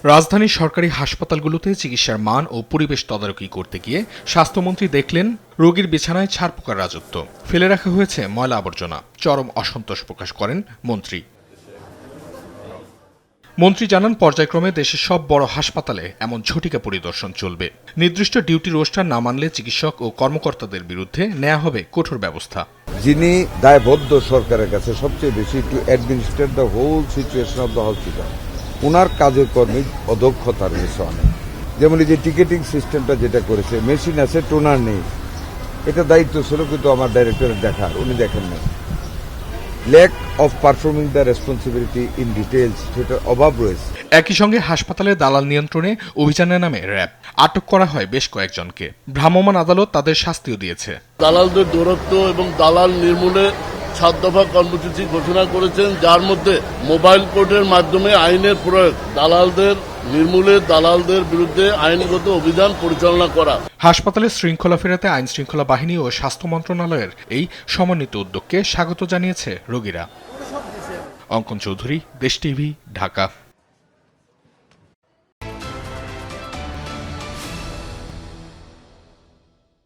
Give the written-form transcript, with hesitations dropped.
রাজধানীর সরকারি হাসপাতালগুলোতে চিকিৎসার মান ও পরিবেশ তদারকি করতে গিয়ে স্বাস্থ্যমন্ত্রী দেখলেন রোগীর বিছানায় ছারপোকার রাজত্ব, ফেলে রাখা হয়েছে ময়লা আবর্জনা। চরম অসন্তোষ প্রকাশ করেন মন্ত্রী। মন্ত্রী জানান, পর্যায়ক্রমে দেশের সব বড় হাসপাতালে এমন ঝটিকা পরিদর্শন চলবে। নির্দিষ্ট ডিউটি রোস্টার না মানলে চিকিৎসক ও কর্মকর্তাদের বিরুদ্ধে নেওয়া হবে কঠোর ব্যবস্থা। যিনি দায়বদ্ধ সরকারের কাছে সবচেয়ে বেশি to administrate the whole situation of the hospital, ওনার কাজের কর্মী অদক্ষতা রয়েছে অনেক। যেমন এই যে টিকেটিং সিস্টেমটা যেটা করেছে, মেশিন আছে, টোনার নেই, এটা দায়িত্ব ছিল কিন্তু আমার ডাইরেক্টরের দেখার, উনি দেখেন না। Lack of performing the responsibility in details, সেটার অভাব রয়েছে। একই সঙ্গে হাসপাতালে দালাল নিয়ন্ত্রণে অভিযানের নামে র্যাব আটক করা হয় বেশ কয়েকজনকে। ভ্রাম্যমাণ আদালত তাদের শাস্তিও দিয়েছে। দালালদের দৌরত্ব এবং দালাল নির্মূলে 7 দফা কর্মসূচি ঘোষণা করেছেন, যার মধ্যে মোবাইল কোর্টের মাধ্যমে আইনের প্রয়োগ, দালালদের নির্মূলে দালালদের বিরুদ্ধে আইনগত অভিযান পরিচালনা করা। হাসপাতালে শৃঙ্খলা ফেরাতে আইন শৃঙ্খলা বাহিনী ও স্বাস্থ্য মন্ত্রণালয়ের এই সমন্বিত উদ্যোগকে স্বাগত জানিয়েছে রোগীরা। অঙ্কন চৌধুরী, দেশ টিভি, ঢাকা।